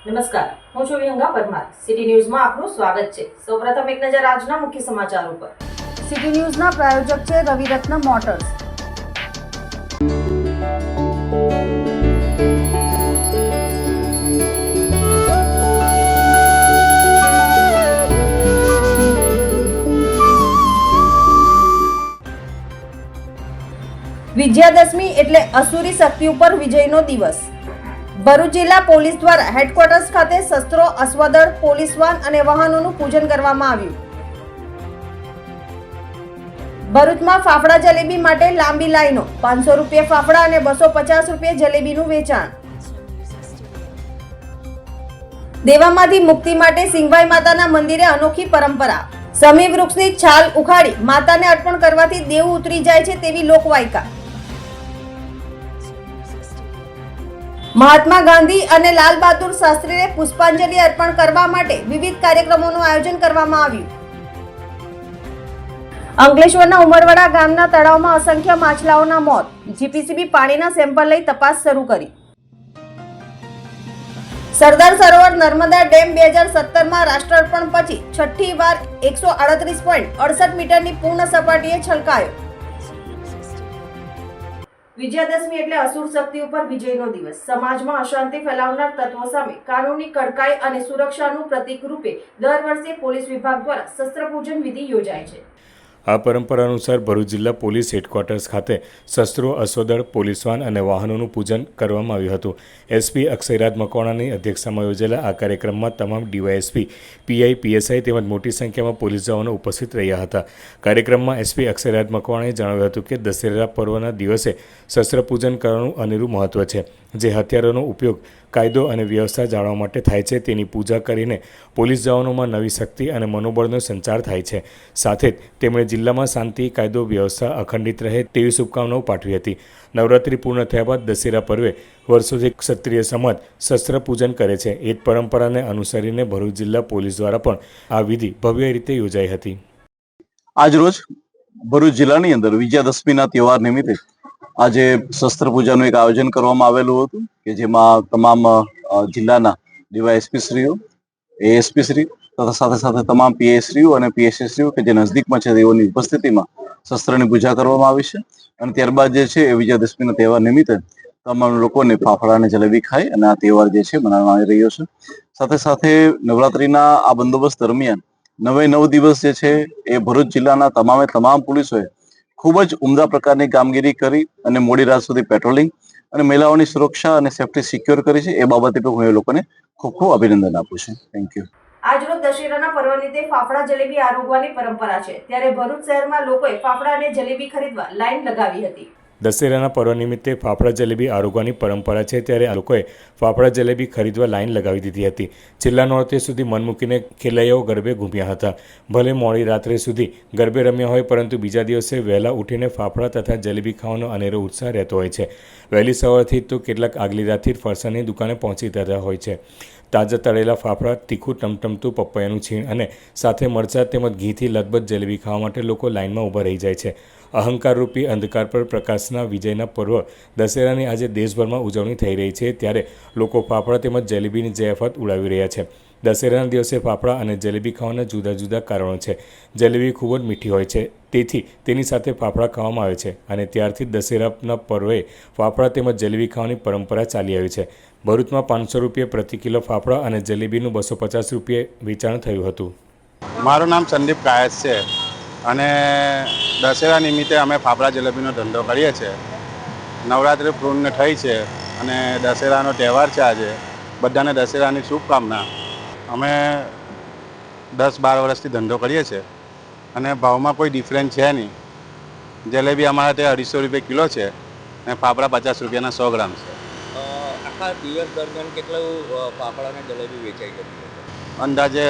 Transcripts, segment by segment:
નમસ્કાર, હું છું વિહંગા પરમાર. સિટી ન્યૂઝમાં આપનું સ્વાગત છે. સૌપ્રથમ એક નજર આજના મુખ્ય સમાચાર ઉપર. સિટી ન્યૂઝના પ્રાયોજક છે રવિરત્ન મોટર્સ. વિજયાદશમી એટલે અસુરી શક્તિ ઉપર વિજયનો દિવસ. ભરૂચ જિલ્લા પોલીસ દ્વારા હેડક્વાર્ટર્સ ખાતે શસ્ત્રો, અશ્વદળ, પોલીસ વાન અને વાહનોનું પૂજન કરવામાં આવ્યું. ભરૂચમાં ફાફડા જલેબી માટે લાંબી લાઈનો. 500 રૂપિયા ફાફડા અને 250 રૂપિયા જલેબીનું વેચાણ. દેવામાંથી મુક્તિ માટે સિંગભાઈ માતાના મંદિરે અનોખી પરંપરા. સમી વૃક્ષની છાલ ઉખાડી માતાને અર્પણ કરવાથી દેવ ઉતરી જાય છે તેવી લોકવાયકા. મહાત્મા ગાંધી અને લાલ બહાદુર શાસ્ત્રીને પુષ્પાંજલિ અર્પણ કરવા માટે વિવિધ કાર્યક્રમોનું આયોજન કરવામાં આવ્યું. અંકલેશ્વરના ઉમરવાડા ગામના તળાવમાં અસંખ્ય માછલાઓના મોત. જીપીસીબી પાણીના સેમ્પલ લઈ તપાસ શરૂ કરી. સરદાર સરોવર નર્મદા ડેમ 2017માં રાષ્ટ્રાર્પણ પછી છઠ્ઠી વાર 138.68 મીટરની પૂર્ણ સપાટીએ છલકાયો. વિજયાદશમી એટલે અસુર શક્તિ ઉપર વિજયનો દિવસ. સમાજમાં અશાંતિ ફેલાવનાર તત્વો સામે કાનૂની કડકાઈ અને સુરક્ષાનું પ્રતીક રૂપે દર વર્ષે પોલીસ વિભાગ દ્વારા શસ્ત્રપૂજન વિધિ યોજાય છે. આ પરંપરા અનુસાર ભરૂચ જિલ્લા પોલીસ હેડક્વાર્ટર્સ ખાતે શસ્ત્રો, અશ્વદળ, પોલીસ વાન અને વાહનોનું પૂજન કરવામાં આવ્યું હતું. એસપી અક્ષયરાજ મકવાણાની અધ્યક્ષતામાં યોજેલા આ કાર્યક્રમમાં તમામ ડીવાયએસપી, પીઆઈ, પીએસઆઈ તેમજ મોટી સંખ્યામાં પોલીસ જવાનો ઉપસ્થિત રહ્યા હતા. કાર્યક્રમમાં એસપી અક્ષયરાજ મકવાણાએ જણાવ્યું હતું કે દશેરા પર્વના દિવસે શસ્ત્રપૂજન કરવાનું અનેરું મહત્વ છે. જે હથિયારોનો ઉપયોગ કાયદો અને વ્યવસ્થા જાળવવા માટે થાય છે તેની પૂજા કરીને પોલીસ જવાનોમાં નવી શક્તિ અને મનોબળનો સંચાર થાય છે. સાથે જ તેમણે જિલ્લામાં શાંતિ, કાયદો, વ્યવસ્થા અખંડિત રહે તેવી શુભકામનાઓ પાઠવી હતી. નવરાત્રિ પૂર્ણ થયા બાદ દશેરા પર્વે વર્ષોથી ક્ષત્રિય સમાજ શસ્ત્ર પૂજન કરે છે. એ જ પરંપરાને અનુસરીને ભરૂચ જિલ્લા પોલીસ દ્વારા પણ આ વિધિ ભવ્ય રીતે યોજાઈ હતી. આજરોજ ભરૂચ જિલ્લાની અંદર વિજયાદશમીના તહેવાર નિમિત્તે આજે શસ્ત્ર પૂજાનું એક આયોજન કરવામાં આવેલું હતું કે જેમાં તમામ જિલ્લાના ડીવાયએસપી શ્રીઓ, એએસપી શ્રી તથા સાથે સાથે તમામ પીઆઈ શ્રીઓ અને પીએસઆઈ શ્રીઓ કે જે નજદીકમાં છે તેઓની ઉપસ્થિતિમાં શસ્ત્રની પૂજા કરવામાં આવી છે. અને ત્યારબાદ જે છે એ વિજયાદશમીના તહેવાર નિમિત્તે તમામ લોકોને ફાફડા અને જલેબી ખાઈ અને આ તહેવાર જે છે મનાવવામાં આવી રહ્યો છે. સાથે સાથે નવરાત્રીના આ બંદોબસ્ત દરમિયાન 9 દિવસ જે છે એ ભરૂચ જિલ્લાના તમામ પોલીસોએ ખૂબ જ ઉમદા પ્રકારની કામગીરી કરી અને મોડી રાત સુધી પેટ્રોલિંગ અને મહિલાઓની સુરક્ષા અને સેફટી સિક્યોર કરી છે. એ બાબતે પણ હું એ લોકોને ખૂબ ખૂબ અભિનંદન આપું છું. Thank you. આજરોજ દશેરાના પર્વ નિમિત્તે ફાફડા જલેબી આરોગવાની પરંપરા છે, ત્યારે ભરૂચ શહેરમાં લોકોએ ફાફડા અને જલેબી ખરીદવા લાઈન લગાવી હતી. દશેરાના પર્વ નિમિત્તે ફાફડા જલેબી આરોગવાની પરંપરા છે, ત્યારે આ લોકોએ ફાફડા જલેબી ખરીદવા લાઈન લગાવી દીધી હતી. છેલ્લા નોરતે સુધી મન મૂકીને ખેલૈયાઓ ગરબે ઘૂમ્યા હતા. ભલે મોડી રાત્રે સુધી ગરબે રમ્યા હોય, પરંતુ બીજા દિવસે વહેલા ઉઠીને ફાફડા તથા જલેબી ખાવાનો અનેરો ઉત્સાહ રહેતો હોય છે. વહેલી સવારથી તો કેટલાક આગલી રાતથી ફરસાણની દુકાને પહોંચી જતા હોય છે. તાજા તળેલા ફાફડા, તીખું ટમટમતું પપૈયાનું છીણ અને સાથે મરચાં તેમજ ઘીથી લથબથ જલેબી ખાવા માટે લોકો લાઇનમાં ઊભા રહી જાય છે. અહંકારરૂપી અંધકાર પર પ્રકાશના વિજયના પર્વ દશેરાની આજે દેશભરમાં ઉજવણી થઈ રહી છે, ત્યારે લોકો ફાફડા તેમજ જલેબીની જયાફત ઉડાવી રહ્યા છે. દશેરાના દિવસે ફાફડા અને જલેબી ખાવાના જુદા જુદા કારણો છે. જલેબી ખૂબ જ મીઠી હોય છે, તેથી તેની સાથે ફાફડા ખાવામાં આવે છે અને ત્યારથી દશેરાના પર્વે ફાફડા તેમજ જલેબી ખાવાની પરંપરા ચાલી આવી છે. ભરૂચમાં 500 રૂપિયા પ્રતિ કિલો ફાફડા અને જલેબીનું 250 રૂપિયે વેચાણ થયું હતું. મારું નામ સંદીપ કાયસ છે અને દશેરા નિમિત્તે અમે ફાફડા જલેબીનો ધંધો કરીએ છીએ. નવરાત્રિ પૂર્ણ થઈ છે અને દશેરાનો તહેવાર છે આજે. બધાને દશેરાની શુભકામના. અમે 10-12 વર્ષથી ધંધો કરીએ છીએ અને ભાવમાં કોઈ ડિફરન્સ છે નહીં. જલેબી અમારા ત્યાં 250 રૂપિયા કિલો છે અને ફાફડા 50 રૂપિયાના 100 ગ્રામ છે. આખા દિવસ દરમિયાન કેટલું ફાફડા અને જલેબી વેચાઈ જતી છે? અંદાજે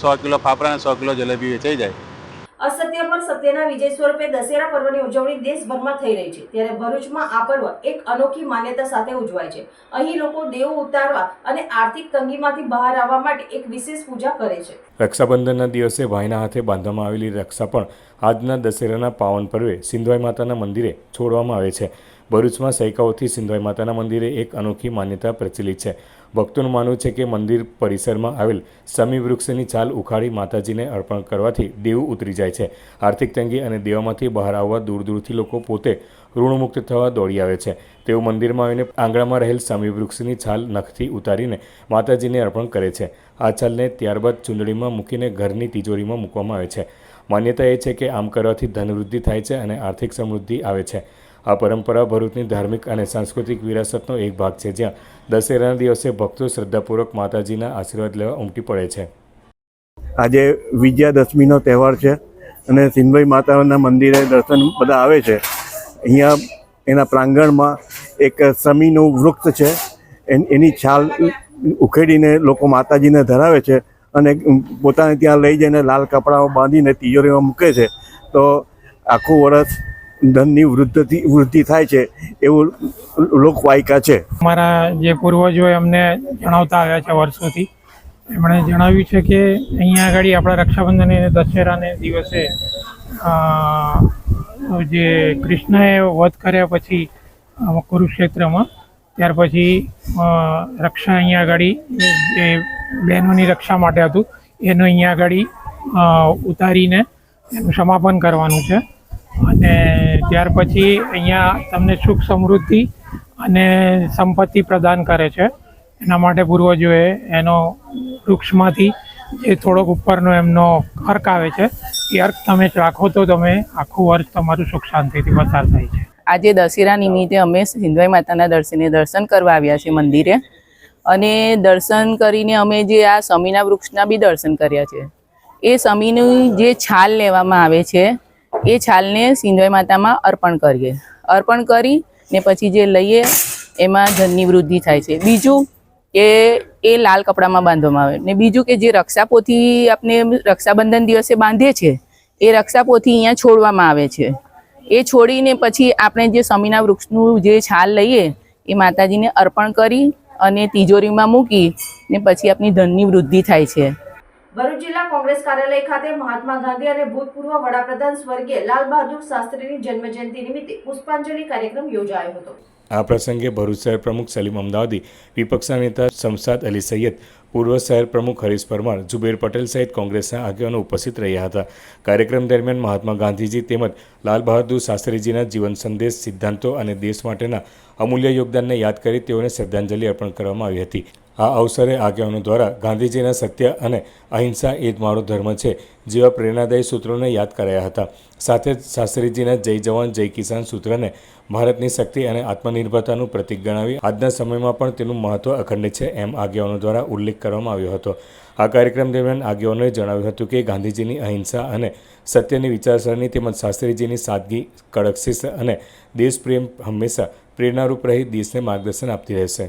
100 કિલો ફાફડા અને 100 કિલો જલેબી વેચાઈ જાય. અસત્ય પર સત્યના વિજય સ્વરૂપે દશેરા પર્વની ઉજવણી દેશભરમાં થઈ રહી છે, ત્યારે ભરૂચમાં આ પર્વ એક અનોખી માન્યતા સાથે ઉજવાય છે. અહીં લોકો દેવ ઉતારવા અને આર્થિક તંગીમાંથી બહાર આવવા માટે એક વિશેષ પૂજા કરે છે. રક્ષાબંધનના દિવસે ભાઈના હાથે બાંધવામાં આવેલી રક્ષા પણ આજના દશેરાના પાવન પર્વે સિંધવાઈ માતાના મંદિરે છોડવામાં આવે છે. ભરૂચમાં સૈકાઓથી સિંધવાઈ માતાના મંદિરે એક અનોખી માન્યતા પ્રચલિત છે. ભક્તોનું માનવું છે કે મંદિર પરિસરમાં આવેલ સમી વૃક્ષની છાલ ઉખાડી માતાજીને અર્પણ કરવાથી દેવું ઉતરી જાય છે. આર્થિક તંગી અને દેવામાંથી બહાર આવવા દૂર દૂરથી લોકો પોતે ઋણમુક્ત થવા દોડી આવે છે. તેઓ મંદિરમાં આવીને આંગણામાં રહેલ સમી વૃક્ષની છાલ નખથી ઉતારીને માતાજીને અર્પણ કરે છે. આ છાલને ત્યારબાદ ચૂંદડીમાં મૂકીને ઘરની તિજોરીમાં મૂકવામાં આવે છે. માન્યતા એ છે કે આમ કરવાથી ધનવૃદ્ધિ થાય છે અને આર્થિક સમૃદ્ધિ આવે છે. આ પરંપરા ભરૂચની ધાર્મિક અને સાંસ્કૃતિક વિરાસતનો એક ભાગ છે, જ્યાં દશેરાના દિવસે ભક્તો શ્રદ્ધાપૂર્વક માતાજીના આશીર્વાદ લેવા ઉમટી પડે છે. આજે વિજયાદશમીનો તહેવાર છે અને સિંધભાઈ માતાના મંદિરે દર્શન બધા આવે છે. અહીંયા એના પ્રાંગણમાં એક સમીનું વૃક્ષ છે, એની છાલ ઉખેડીને લોકો માતાજીને ધરાવે છે અને પોતાને ત્યાં લઈ જઈને લાલ કપડાં બાંધીને તિજોરીમાં મૂકે છે. તો આખું વર્ષ ધનની વૃદ્ધિ થાય છે એવું લોકવાયકા છે. અમારા જે પૂર્વજોએ અમને જણાવતા આવ્યા છે વર્ષોથી, એમણે જણાવ્યું છે કે અહીંયા આગળ આપણા રક્ષાબંધન અને દશેરાને દિવસે જે કૃષ્ણએ વધ કર્યા પછી કુરુક્ષેત્રમાં, ત્યાર પછી રક્ષા અહીંયા આગળ જે બહેનોની રક્ષા માટે હતું એનું અહીંયા આગળ ઉતારીને એનું સમાપન કરવાનું છે. અને ત્યાર પછી અહીંયા તમને સુખ સમૃદ્ધિ અને સંપત્તિ પ્રદાન કરે છે. એના માટે પૂર્વજોએ એનો વૃક્ષમાંથી જે થોડોક ઉપરનો એમનો અર્ક આવે છે એ અર્ક તમે રાખો તો તમે આખું વર્ષ તમારું સુખ શાંતિથી પસાર થાય છે. આજે દશેરા નિમિત્તે અમે સિંધભાઈ માતાના દર્શન કરવા આવ્યા છીએ મંદિરે, અને દર્શન કરીને અમે જે આ સમીના વૃક્ષના બી દર્શન કર્યા છે. એ સમીની જે છાલ લેવામાં આવે છે એ છાલને સિંધભાઈ માતામાં અર્પણ કરી ને પછી જે લઈએ એમાં ધનની વૃદ્ધિ થાય છે. બીજું કે એ લાલ કપડામાં બાંધવામાં આવે, ને બીજું કે જે રક્ષાપોથી આપણે રક્ષાબંધન દિવસે બાંધે છે એ રક્ષાપોથી અહીંયા છોડવામાં આવે છે. એ છોડીને પછી આપણે જે સમીના વૃક્ષનું જે છાલ લઈએ એ માતાજીને અર્પણ કરી અને તિજોરીમાં મૂકી ને પછી આપણી ધનની વૃદ્ધિ થાય છે. ભરૂચ જિલ્લા કોંગ્રેસ કાર્યાલય ખાતે મહાત્મા ગાંધી અને ભૂતપૂર્વ વડાપ્રધાન સ્વર્ગીય લાલ બહાદુર શાસ્ત્રીની જન્મજયંતિ નિમિત્તે પુષ્પાંજલિ કાર્યક્રમ યોજાયો હતો. આ પ્રસંગે ભરૂચ શહેર પ્રમુખ સલીમ અમદાવાદી, વિપક્ષના નેતા શમશાદ અલી સૈયદ, પૂર્વ શહેર પ્રમુખ હરીશ પરમાર, જુબેર પટેલ સહિત કોંગ્રેસના આગેવાનો ઉપસ્થિત રહ્યા હતા. કાર્યક્રમ દરમિયાન મહાત્મા ગાંધીજી તેમજ લાલ બહાદુર શાસ્ત્રીજીના જીવન સંદેશ, સિદ્ધાંતો અને દેશ માટેના અમૂલ્ય યોગદાનને યાદ કરી તેઓને શ્રદ્ધાંજલિ અર્પણ કરવામાં આવી હતી. આ અવસરે આગેવાનો દ્વારા ગાંધીજીના સત્ય અને અહિંસા એ જ મારો ધર્મ છે જેવા પ્રેરણાદાયી સૂત્રોને યાદ કરાયા હતા. સાથે જ શાસ્ત્રીજીના જય જવાન જય કિસાન સૂત્રને ભારતની શક્તિ અને આત્મનિર્ભરતાનું પ્રતીક ગણાવી આજના સમયમાં પણ તેનું મહત્વ અખંડ છે એમ આગેવાનો દ્વારા ઉલ્લેખ કરવામાં આવ્યો હતો. આ કાર્યક્રમ દરમિયાન આગેવાનોએ જણાવ્યું હતું કે ગાંધીજીની અહિંસા અને સત્યની વિચારસરણી તેમજ શાસ્ત્રીજીની સાદગી, કડક શિસ્ત અને દેશપ્રેમ હંમેશા પ્રેરણારૂપ રહી દેશને માર્ગદર્શન આપતી રહેશે.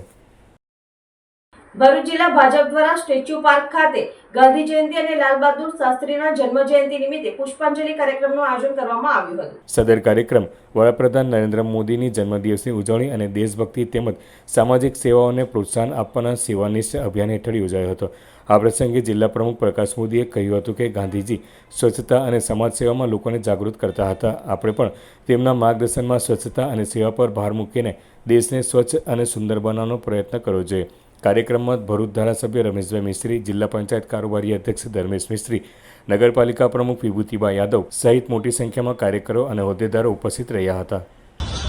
ભરૂચ જિલ્લા ભાજપ દ્વારા સ્ટેચ્યુ પાર્ક ખાતે ગાંધી જયંતિ અને લાલ બહાદુર શાસ્ત્રીના જન્મ જયંતિ નિમિત્તે પુષ્પાંજલિ કાર્યક્રમનું આયોજન કરવામાં આવ્યું હતું. સદર કાર્યક્રમ વડાપ્રધાન નરેન્દ્ર મોદીની જન્મદિવસની ઉજવણી અને દેશભક્તિ તેમજ સામાજિક સેવાઓને પ્રોત્સાહન આપવાના સેવાનિષ્ઠ અભિયાન હેઠળ યોજાયો હતો. આ પ્રસંગે જિલ્લા પ્રમુખ પ્રકાશ મોદીએ કહ્યું હતું કે ગાંધીજી સ્વચ્છતા અને સમાજ સેવામાં લોકોને જાગૃત કરતા હતા. આપણે પણ તેમના માર્ગદર્શનમાં સ્વચ્છતા અને સેવા પર ભાર મૂકીને દેશને સ્વચ્છ અને સુંદર બનાવવાનો પ્રયત્ન કરવો જોઈએ. કાર્યક્રમમાં ભરૂચ ધારાસભ્ય રમેશભાઈ મિસ્ત્રી, જિલ્લા પંચાયત કારોબારી અધ્યક્ષ ધર્મેશ મિસ્ત્રી, નગરપાલિકા પ્રમુખ વિભૂતિબા યાદવ સહિત મોટી સંખ્યામાં કાર્યકરો અને હોદ્દેદારો ઉપસ્થિત રહ્યા હતા.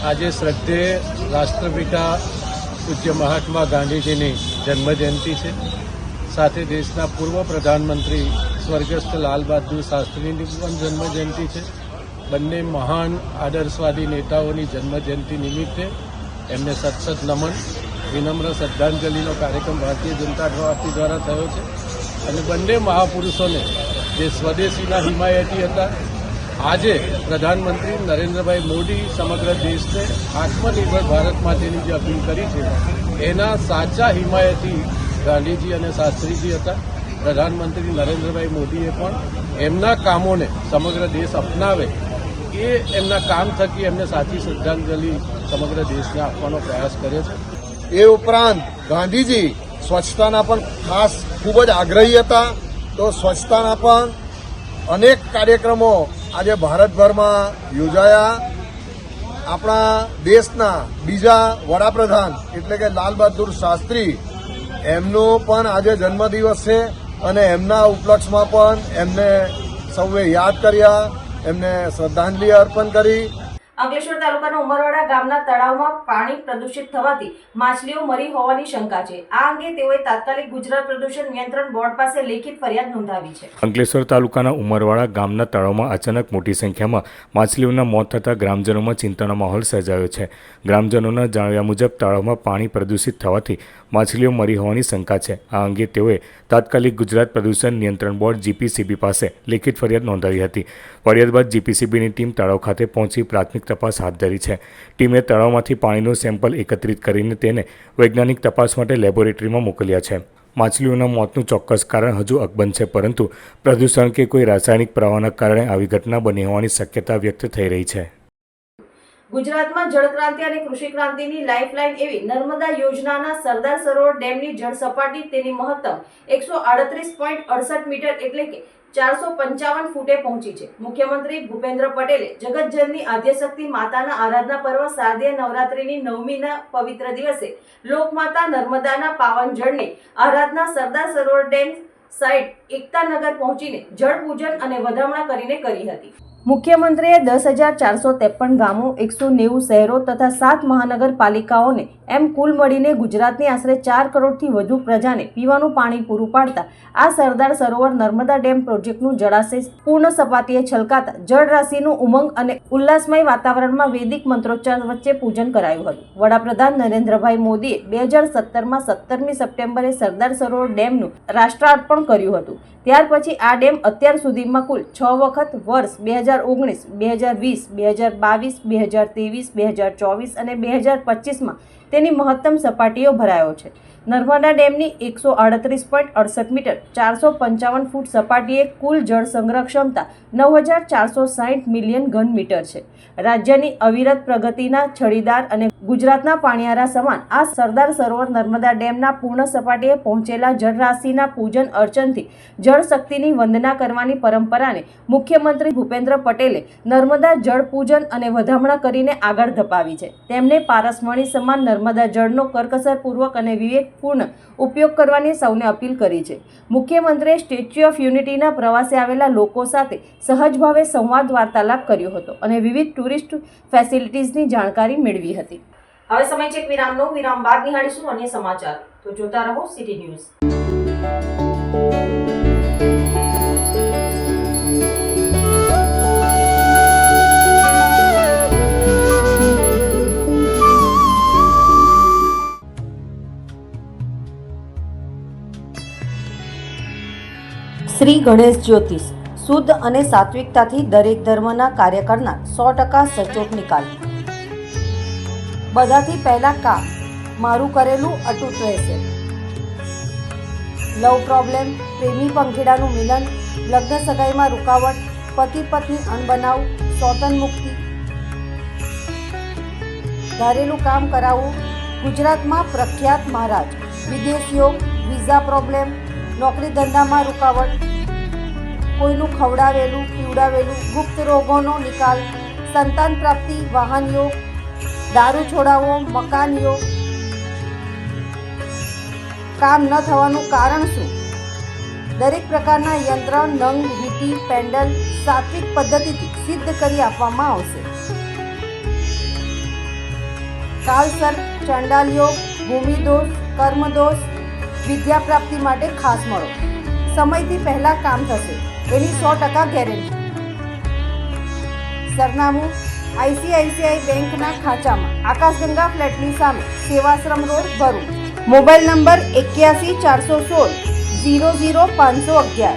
આજે શ્રદ્ધેય રાષ્ટ્રપિતા પૂજ્ય મહાત્મા ગાંધીજીની જન્મજયંતિ છે. સાથે દેશના પૂર્વ પ્રધાનમંત્રી સ્વર્ગસ્થ લાલ બહાદુર શાસ્ત્રીની પણ જન્મજયંતિ છે. બંને મહાન આદર્શવાદી નેતાઓની જન્મજયંતિ નિમિત્તે એમને સતસત નમન, વિનમ્ર શ્રદ્ધાંજલિનો કાર્યક્રમ ભારતીય જનતા પાર્ટી દ્વારા થયો છે. અને બંને મહાપુરુષોને જે સ્વદેશીના હિમાયતી હતા, આજે પ્રધાનમંત્રી નરેન્દ્રભાઈ મોદી સમગ્ર દેશને આત્મનિર્ભર ભારત માટેની જે અપીલ કરી છે એના સાચા હિમાયતી ગાંધીજી અને શાસ્ત્રીજી હતા. પ્રધાનમંત્રી નરેન્દ્રભાઈ મોદીએ પણ એમના કામોને સમગ્ર દેશ અપનાવે એ એમના કામ થકી એમને સાચી શ્રદ્ધાંજલિ સમગ્ર દેશને આપવાનો પ્રયાસ કર્યો છે. એ ઉપરાંત ગાંધીજી સ્વચ્છતાના પણ ખાસ ખૂબ જ આગ્રહી હતા. તો સ્વચ્છતાના પણ અનેક કાર્યક્રમો આજે ભારતભરમાં યોજાયા. આપણા દેશના બીજા વડાપ્રધાન એટલે કે લાલ બહાદુર શાસ્ત્રી એમનો પણ આજે જન્મદિવસ છે અને એમના ઉપલક્ષમાં પણ એમને સૌએ યાદ કર્યા, એમને શ્રદ્ધાંજલિ અર્પણ કરી. અંકલેશ્વર તાલુકાના ઉમરવાડા ગામના તળાવમાં પાણી પ્રદૂષિત થવાથી માછલીઓ મરી હોવાની શંકા છે. આ અંગે તેઓએ તાત્કાલિક ગુજરાત પ્રદૂષણ નિયંત્રણ બોર્ડ પાસે લેખિત ફરિયાદ નોંધાવી છે. અંકલેશ્વર તાલુકાના ઉમરવાડા ગામના તળાવમાં અચાનક મોટી સંખ્યામાં માછલીઓના મોત થતાં ગ્રામજનોમાં ચિંતાનો માહોલ સર્જાયો છે. ગ્રામજનોના જણાવ્યા મુજબ તળાવમાં પાણી પ્રદૂષિત થવાથી માછલીઓ મરી હોવાની શંકા છે. આ અંગે તેઓએ તાત્કાલિક ગુજરાત પ્રદૂષણ નિયંત્રણ બોર્ડ જીપીસીબી પાસે લેખિત ફરિયાદ નોંધાવી હતી. ફરિયાદ બાદ જીપીસીબીની ટીમ તળાવ ખાતે પહોંચી પ્રાથમિક તપાસ હાથ ધરી છે. ટીમે તળાવમાંથી પાણીનું સેમ્પલ એકત્રિત કરીને તેને વૈજ્ઞાનિક તપાસ માટે લેબોરેટરીમાં મોકલ્યા છે. માછલીઓના મોતનું ચોક્કસ કારણ હજુ અકબંધ છે, પરંતુ પ્રદૂષણ કે કોઈ રાસાયણિક પ્રવાહના કારણે આવી ઘટના બની હોવાની શક્યતા વ્યક્ત થઈ રહી છે. ગુજરાતમાં જળક્રાંતિ અને કૃષિ ક્રાંતિની લાઇફલાઇન એવી નર્મદા યોજનાના સરદાર સરોવર ડેમની જળ સપાટી તેની મહત્તમ 138.68 મીટર એટલે કે 455 ફૂટે પહોંચી છે. મુખ્યમંત્રી ભૂપેન્દ્ર પટેલે જગતજનની આદ્યશક્તિ માતાના આરાધના પર્વ શારદીય નવરાત્રિની નવમીના પવિત્ર દિવસે લોકમાતા નર્મદાના પાવન જળની આરાધના સરદાર સરોવર ડેમ સાઇટ એકતાનગર પહોંચીને જળ પૂજન અને વધામણા કરીને કરી હતી. મુખ્યમંત્રીએ 10,453 ગામો, 190 શહેરો તથા 7 મહાનગરપાલિકાઓને એમ કુલ મળીને ગુજરાતની આશરે 4 કરોડથી વધુ પ્રજાને પીવાનું પાણી પૂરું પાડતા આ સરદાર સરોવર નર્મદા ડેમ પ્રોજેક્ટનું જળાશય પૂર્ણ સપાટીએ છલકાતા જળરાશિનું ઉમંગ અને ઉલ્લાસમય વાતાવરણમાં વૈદિક મંત્રોચ્ચાર વચ્ચે પૂજન કરાયું હતું. વડાપ્રધાન નરેન્દ્રભાઈ મોદીએ 2017માં 17મી સપ્ટેમ્બરે સરદાર સરોવર ડેમનું રાષ્ટ્રાર્પણ કર્યું હતું. ત્યાર પછી આ ડેમ અત્યાર સુધીમાં કુલ 6 વખત વર્ષ 2019, 2020, 2022, 2023, 2024 અને 2025માં તેની મહત્તમ સપાટીઓ ભરાયો છે. નર્મદા ડેમની 138.68 મીટર 455 ફૂટ સપાટીએ કુલ જળ સંગ્રહ ક્ષમતા 9,460 મિલિયન ઘન મીટર છે. રાજ્યની અવિરત પ્રગતિના છડીદાર અને ગુજરાતના પાણિયારા સમાન આ સરદાર સરોવર નર્મદા ડેમના પૂર્ણ સપાટીએ પહોંચેલા જળરાશિના પૂજન અર્ચનથી જળ શક્તિની વંદના કરવાની પરંપરાને મુખ્યમંત્રી ભૂપેન્દ્ર પટેલે નર્મદા જળ પૂજન અને વધામણા કરીને આગળ ધપાવી છે. તેમણે પારસમણી સમાન નર્મદા જળનો કરકસરપૂર્વક અને વિવેકપૂર્ણ ઉપયોગ કરવાની સૌને અપીલ કરી છે. મુખ્યમંત્રીએ સ્ટેચ્યુ ઓફ યુનિટીના પ્રવાસે આવેલા લોકો સાથે સહજ ભાવે સંવાદ વાર્તાલાપ કર્યો હતો અને વિવિધ ટુરિસ્ટ ફેસિલિટીઝની જાણકારી મેળવી હતી. હવે સમય છે એક વિરામનો. વિરામ બાદ નિહાળીશું અન્ય સમાચાર. તો જોતા રહો સિટી ન્યૂઝ. શ્રી ગણેશ જ્યોતિષ શુદ્ધ અને સાત્વિકતાથી દરેક ધર્મના કાર્ય કરનાર 100% સચોટ નિકાલ. બધાથી પહેલા કામ મારું કરેલું અતૂટ રહેશે. લવ પ્રોબ્લેમ, પ્રેમી પંખીડાનું મિલન, લગ્ન સગાઈમાં રૂકાવટ, પતિ પત્ની અણબનાવ, સ્વતન મુક્તિ, ધારેલું કામ કરાવવું. ગુજરાતમાં પ્રખ્યાત મહારાજ. વિદેશ યોગ, વિઝા પ્રોબ્લેમ, નોકરી ધંધામાં રૂકાવટ, કોઈનું ખવડાવેલું પીવડાવેલું, ગુપ્ત રોગોનો નિકાલ, સંતાન પ્રાપ્તિ, વાહન યોગ, દારૂ છોડાવો, મકાન યોગ. કામ ન થવાનું કારણ શું? દરેક પ્રકારના યંત્ર, નંગ, વીંટી, પેન્ડલ સાત્વિક પદ્ધતિથી સિદ્ધ કરી આપવામાં આવશે. કાલસર્પ, ચંડાલ યોગ, ભૂમિદોષ, કર્મદોષ, વિદ્યા પ્રાપ્તિ માટે ખાસ મળો. સમયથી પહેલા કામ થશે એની 100% ગેરંટી. સરનામું ICICI બેંકના ખાંચામાં, આકાશગંગા ફ્લેટની સામે, Sevashram road, Bharuch. Mobile number 8146000511.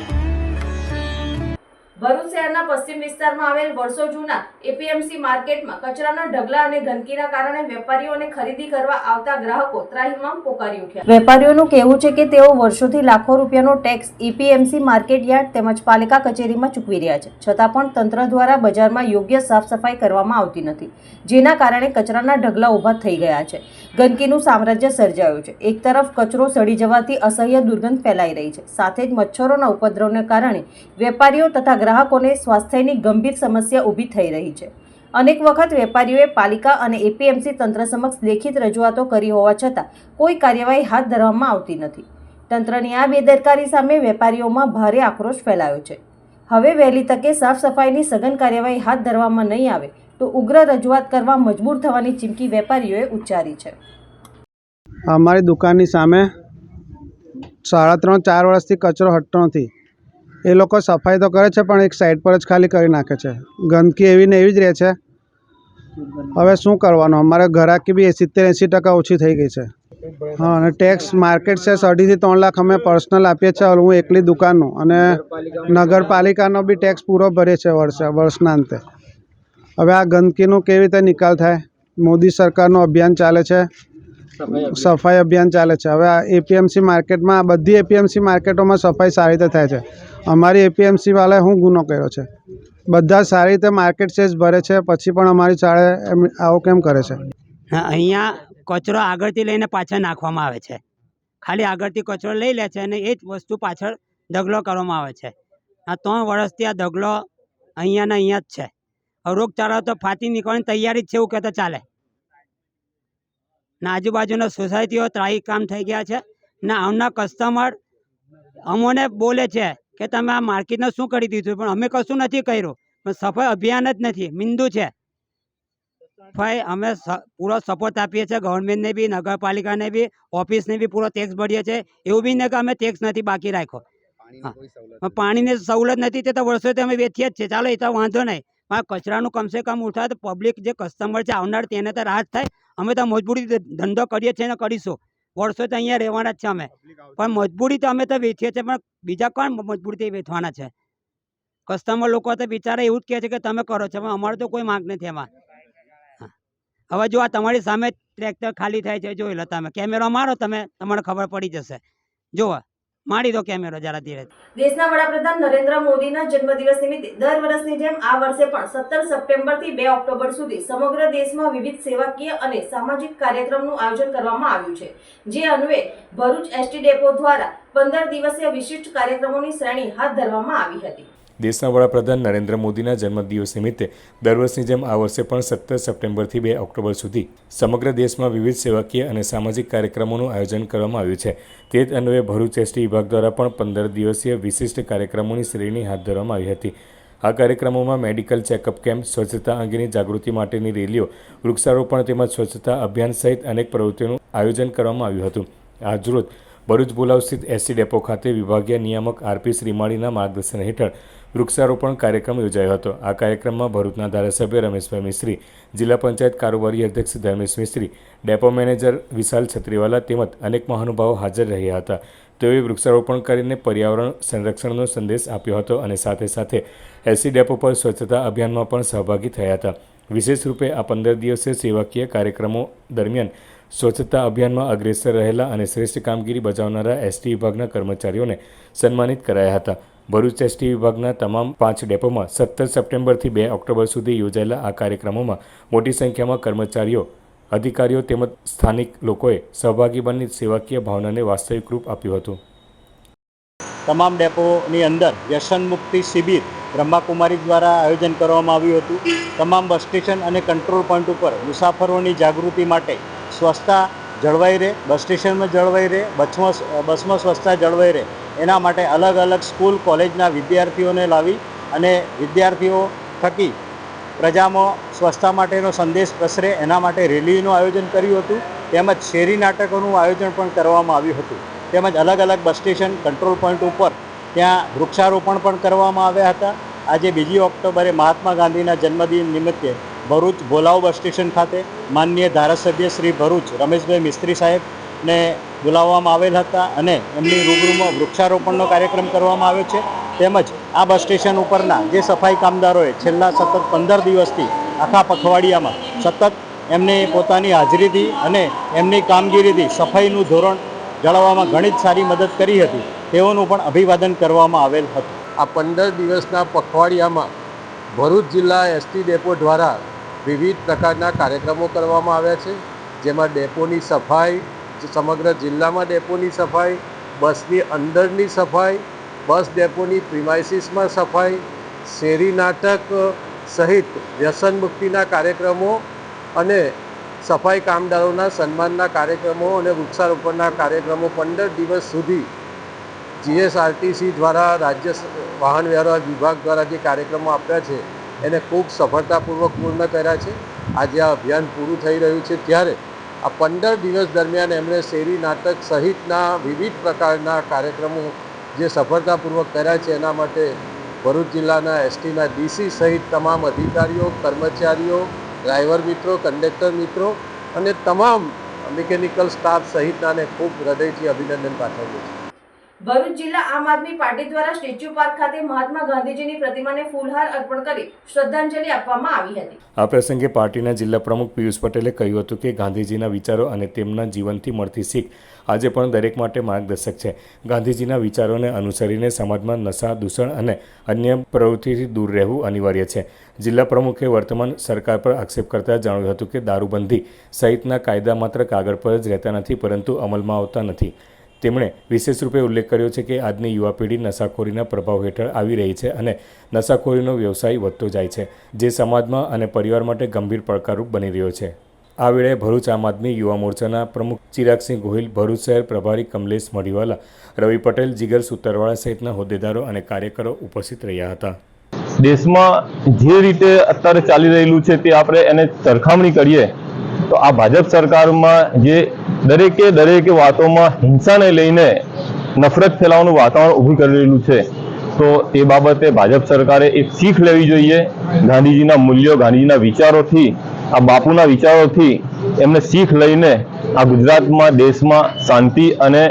Bharuch શહેરના પશ્ચિમ વિસ્તારમાં આવેલ વર્ષો જૂના APMC માર્કેટમાં કચરાના ઢગલા અને ગંદકીના કારણે વેપારીઓને ખરીદી કરવા આવતા ગ્રાહકો ત્રાહિમામ પોકારી ઉઠ્યા. વેપારીઓનું કહેવું છે કે તેઓ વર્ષોથી લાખો રૂપિયાનો ટેક્સ APMC માર્કેટ યાર્ડ તેમજ પાલિકા કચેરીમાં ચૂકવી રહ્યા છે, છતાં પણ તંત્ર દ્વારા બજારમાં યોગ્ય સાફ સફાઈ કરવામાં આવતી નથી, જેના કારણે કચરાના ઢગલા ઊભા થઈ ગયા છે. ગંદકીનું સામ્રાજ્ય સર્જાયું છે. એક તરફ કચરો સડી જવાથી અસહ્ય દુર્ગંધ ફેલાઈ રહી છે, સાથે જ મચ્છરોના ઉપદ્રવને કારણે વેપારીઓ તથા ગ્રાહકોને સ્વાસ્થ્યની ગંભીર સમસ્યા ઊભી થઈ રહી છે. અનેક વખત વેપારીઓએ પાલિકા અને એપીએમસી તંત્ર સમક્ષ લેખિત રજૂઆતો કરી હોવા છતાં કોઈ કાર્યવાહી હાથ ધરવામાં આવતી નથી. તંત્રની આ બેદરકારી સામે વેપારીઓમાં ભારે આક્રોશ ફેલાયો છે. હવે વહેલી તકે સાફ સફાઈની સઘન કાર્યવાહી હાથ ધરવામાં નહીં આવે તો ઉગ્ર રજૂઆત કરવા મજબૂર થવાની ચીમકી વેપારીઓએ ઉચ્ચારી છે. અમારી દુકાનની સામે 3.5-4 વર્ષથી કચરો હટતો નથી. એ લોકો સફાઈ તો કરે છે પણ એક સાઈડ પર જ ખાલી કરી નાખે છે. ગંદકી એવી ને એવી જ રહે છે. હવે શું કરવાનું, અમારે ઘરાકી બી 70-80% ઓછી થઈ ગઈ છે. હા, અને ટેક્સ માર્કેટ છે 2.5 થી 3 લાખ અમે પર્સનલ આપીએ છીએ. હું એકલી દુકાનનો, અને નગરપાલિકાનો બી ટેક્સ પૂરો ભરીએ છીએ વર્ષના અંતે. હવે આ ગંદકીનું કેવી રીતે નિકાલ થાય? મોદી સરકારનું અભિયાન ચાલે છે, સફાઈ અભિયાન ચાલે છે. હવે આ એપીએમસી માર્કેટમાં, બધી એપીએમસી માર્કેટોમાં સફાઈ સારી રીતે થાય છે. અમારી એપીએમસી વાળાએ શું ગુનો કર્યો છે? બધા સારી રીતે માર્કેટ સેજ ભરે છે, પછી પણ અમારી ચાળે આવું કેમ કરે છે? અહીંયા કચરો આગળથી લઈને પાછળ નાખવામાં આવે છે. ખાલી આગળથી કચરો લઈ લે છે અને એ જ વસ્તુ પાછળ ઢગલો કરવામાં આવે છે. આ 3 વર્ષથી આ ઢગલો અહીંયાના અહીંયા જ છે. રોગચાળો તો ફાટી નીકળવાની તૈયારી જ છે એવું કહેતા ચાલે. ને આજુબાજુના સોસાયટીઓ ત્રાહિકામ થઈ ગયા છે. ને આવનાર કસ્ટમર અમોને બોલે છે કે તમે આ માર્કેટને શું કરી દીધું, પણ અમે કશું નથી કર્યું. પણ સફાઈ અભિયાન જ નથી, મીંદું છે. ભાઈ અમે પૂરો સપોર્ટ આપીએ છીએ ગવર્મેન્ટને બી, નગરપાલિકાને બી, ઓફિસને બી પૂરો ટેક્સ ભરીએ છીએ. એવું બી નહીં કે અમે ટેક્સ નથી બાકી રાખ્યો. હા, પાણીની સવલત નથી તે તો વર્ષોથી અમે વેચીએ જ છે. ચાલો એ તો વાંધો નહીં, પણ કચરાનું કમસે કમ ઉઠાવે તો પબ્લિક જે કસ્ટમર છે આવનાર તેને તો રાહત થાય. અમે તો મજબૂરી ધંધો કરીએ છીએ ને કરીશું. વર્ષોથી અહીંયા રહેવાના જ છે અમે, પણ મજબૂરી તો અમે તો વેચીએ છીએ, પણ બીજા કોણ મજબૂરીથી વેચવાના છે? કસ્ટમર લોકો તો બિચારા એવું જ કહે છે કે તમે કરો છો, પણ અમારે તો કોઈ માંગ નથી એમાં. હવે જો આ તમારી સામે ટ્રેક્ટર ખાલી થાય છે, જોઈ લો તમે. કેમેરો મારો તમે, તમને ખબર પડી જશે. જુઓ, મારી દો કેમેરો જરા ધીરે. દેશના વડાપ્રધાન નરેન્દ્ર મોદીના જન્મદિવસ નિમિત્તે દર વર્ષની જેમ આ વર્ષે પણ 17 સપ્ટેમ્બરથી 2 ઓક્ટોબર સુધી સમગ્ર દેશમાં વિવિધ સેવાકીય અને સામાજિક કાર્યક્રમનું આયોજન કરવામાં આવ્યું છે. જે અન્વયે ભરૂચ એસટી ડેપો દ્વારા 15 દિવસીય વિશિષ્ટ કાર્યક્રમોની શ્રેણી હાથ ધરવામાં આવી હતી. દેશના વડાપ્રધાન નરેન્દ્ર મોદીના જન્મદિવસ નિમિત્તે દર વર્ષની જેમ આ વર્ષે પણ 17 સપ્ટેમ્બરથી 2 ઓક્ટોબર સુધી સમગ્ર દેશમાં વિવિધ સેવાકીય અને સામાજિક કાર્યક્રમોનું આયોજન કરવામાં આવ્યું છે. તે જ અન્વયે ભરૂચ એસટી વિભાગ દ્વારા પણ 15 દિવસીય વિશિષ્ટ કાર્યક્રમોની શ્રેણી હાથ ધરવામાં આવી હતી. આ કાર્યક્રમોમાં મેડિકલ ચેકઅપ કેમ્પ, સ્વચ્છતા અંગેની જાગૃતિ માટેની રેલીઓ, વૃક્ષારોપણ તેમજ સ્વચ્છતા અભિયાન સહિત અનેક પ્રવૃત્તિઓનું આયોજન કરવામાં આવ્યું હતું. આજરોજ ભરૂચ ભુલાવ સ્થિત એસટી ડેપો ખાતે વિભાગીય નિયામક આરપી શ્રીમાળીના માર્ગદર્શન હેઠળ વૃક્ષારોપણ કાર્યક્રમ યોજાયો હતો. આ કાર્યક્રમમાં ભરૂચના ધારાસભ્ય રમેશભાઈ મિસ્ત્રી, જિલ્લા પંચાયત કારોબારી અધ્યક્ષ ધર્મેશ મિસ્ત્રી, ડેપો મેનેજર વિશાલ છત્રીવાલા તેમજ અનેક મહાનુભાવો હાજર રહ્યા હતા. તેઓએ વૃક્ષારોપણ કરીને પર્યાવરણ સંરક્ષણનો સંદેશ આપ્યો હતો અને સાથે સાથે એસટી ડેપો પર સ્વચ્છતા અભિયાનમાં પણ સહભાગી થયા હતા. વિશેષ રૂપે આ 15 દિવસીય સેવાકીય કાર્યક્રમો દરમિયાન સ્વચ્છતા અભિયાનમાં અગ્રેસર રહેલા અને શ્રેષ્ઠ કામગીરી બજાવનારા એસટી વિભાગના કર્મચારીઓને સન્માનિત કરાયા હતા. ભરૂચ એસટી વિભાગના તમામ 5 ડેપોમાં 17 સપ્ટેમ્બરથી 2 ઓક્ટોબર સુધી યોજાયેલા આ કાર્યક્રમોમાં મોટી સંખ્યામાં કર્મચારીઓ, અધિકારીઓ તેમજ સ્થાનિક લોકોએ સહભાગી બની સેવાકીય ભાવનાને વાસ્તવિક રૂપ આપ્યું હતું. તમામ ડેપોની અંદર વ્યસન મુક્તિ શિબિર બ્રહ્માકુમારી દ્વારા આયોજન કરવામાં આવ્યું હતું. તમામ બસ સ્ટેશન અને કંટ્રોલ પોઈન્ટ ઉપર મુસાફરોની જાગૃતિ માટે સ્વચ્છતા જળવાઈ રહે, બસ સ્ટેશનમાં જળવાઈ રહે, બસમાં સ્વચ્છતા જળવાઈ રહે, એના માટે અલગ અલગ સ્કૂલ કોલેજના વિદ્યાર્થીઓને લાવી અને વિદ્યાર્થીઓ થકી પ્રજામાં સ્વચ્છતા માટેનો સંદેશ પ્રસરે એના માટે રેલીનું આયોજન કર્યું હતું. તેમજ શેરી નાટકોનું આયોજન પણ કરવામાં આવ્યું હતું. તેમજ અલગ અલગ બસ સ્ટેશન, કંટ્રોલ પોઈન્ટ ઉપર ત્યાં વૃક્ષારોપણ પણ કરવામાં આવ્યા હતા. આજે 2 ઓક્ટોબરે મહાત્મા ગાંધીના જન્મદિન નિમિત્તે ભરૂચ ભોલાવ બસ સ્ટેશન ખાતે માનનીય ધારાસભ્ય શ્રી ભરૂચ રમેશભાઈ મિસ્ત્રી સાહેબને બોલાવવામાં આવેલ હતા અને એમની રૂબરૂમાં વૃક્ષારોપણનો કાર્યક્રમ કરવામાં આવ્યો છે. તેમજ આ બસ સ્ટેશન ઉપરના જે સફાઈ કામદારોએ છેલ્લા સતત 15 દિવસથી આખા પખવાડિયામાં સતત એમને પોતાની હાજરીથી અને એમની કામગીરીથી સફાઈનું ધોરણ જાળવવામાં ઘણી જ સારી મદદ કરી હતી, તેઓનું પણ અભિવાદન કરવામાં આવેલ હતું. આ 15 દિવસના પખવાડિયામાં ભરૂચ જિલ્લા એસટી ડેપો દ્વારા વિવિધ પ્રકારના કાર્યક્રમો કરવામાં આવ્યા છે. જેમાં ડેપોની સફાઈ, સમગ્ર જિલ્લામાં ડેપોની સફાઈ, બસની અંદરની સફાઈ, બસ ડેપોની પ્રિમાઇસીસમાં સફાઈ, શેરી નાટક, સહિત વ્યસન મુક્તિના કાર્યક્રમો અને સફાઈ કામદારોના સન્માનના કાર્યક્રમો અને વૃક્ષારોપણના કાર્યક્રમો 15 દિવસ સુધી જીએસઆરટીસી દ્વારા રાજ્ય વાહન વ્યવહાર વિભાગ દ્વારા જે કાર્યક્રમો આપ્યા છે એને ખૂબ સફળતાપૂર્વક પૂર્ણ કર્યા છે. આજે આ અભિયાન પૂરું થઈ રહ્યું છે ત્યારે આ 15 દિવસ દરમિયાન એમણે શેરી નાટક સહિતના વિવિધ પ્રકારના કાર્યક્રમો જે સફળતાપૂર્વક કર્યા છે એના માટે ભરૂચ જિલ્લાના એસટીના ડીસી સહિત તમામ અધિકારીઓ, કર્મચારીઓ, ડ્રાઈવર મિત્રો, કંડક્ટર મિત્રો અને તમામ મિકેનિકલ સ્ટાફ સહિતનાને ખૂબ હૃદયથી અભિનંદન પાઠવ્યું છે. ભરૂચ જિલ્લા આમ આદમી પાર્ટી દ્વારા સ્ટેચ્યુ પાર્ક ખાતે મહાત્મા ગાંધીજીની પ્રતિમાને ફૂલહાર અર્પણ કરી શ્રદ્ધાંજલિ આપવામાં આવી હતી. આ પ્રસંગે પાર્ટીના જિલ્લા પ્રમુખ પિયુષ પટેલે કહ્યું હતું કે ગાંધીજીના વિચારો અને તેમના જીવનથી મળતી શીખ આજે પણ દરેક માટે માર્ગદર્શક છે. ગાંધીજીના વિચારોને અનુસરીને સમાજમાં નશા, દૂષણ અને અન્ય પ્રવૃત્તિથી દૂર રહેવું અનિવાર્ય છે. જિલ્લા પ્રમુખે વર્તમાન સરકાર પર આક્ષેપ કરતા જણાવ્યું હતું કે દારૂબંધી સહિતના કાયદા માત્ર કાગળ પર જ રહેતા નથી પરંતુ અમલમાં આવતા નથી. તેમણે વિશેષ રૂપે ઉલ્લેખ કર્યો છે કે આજની યુવા પેઢી નશાખોરીના પ્રભાવ હેઠળ આવી રહી છે અને નશાખોરીનો વ્યવસાય વધતો જાય છે, જે સમાજમાં અને પરિવાર માટે ગંભીર પડકારરૂપ બની રહ્યો છે. આ વેળાએ ભરૂચ આમ આદમી યુવા મોરચાના પ્રમુખ ચિરાગસિંહ ગોહિલ, ભરૂચ શહેર પ્રભારી કમલેશ મઢીવાલા, રવિ પટેલ, જીગર સુતરવાળા સહિતના હોદ્દેદારો અને કાર્યકરો ઉપસ્થિત રહ્યા હતા. દેશમાં જે રીતે અત્યારે ચાલી રહેલું છે તે આપણે એને સરખામણી કરીએ તો આ ભાજપ સરકારમાં જે દરેકે વાતોમાં હિંસાને લઈને નફરત ફેલાવાનું વાતાવરણ ઊભું કરી રહેલું છે, તો એ બાબતે ભાજપ સરકારે એક શીખ લેવી જોઈએ. ગાંધીજીના મૂલ્યો, ગાંધીજીના વિચારોથી, આ બાપુના વિચારોથી એમને શીખ લઈને આ ગુજરાતમાં, દેશમાં શાંતિ અને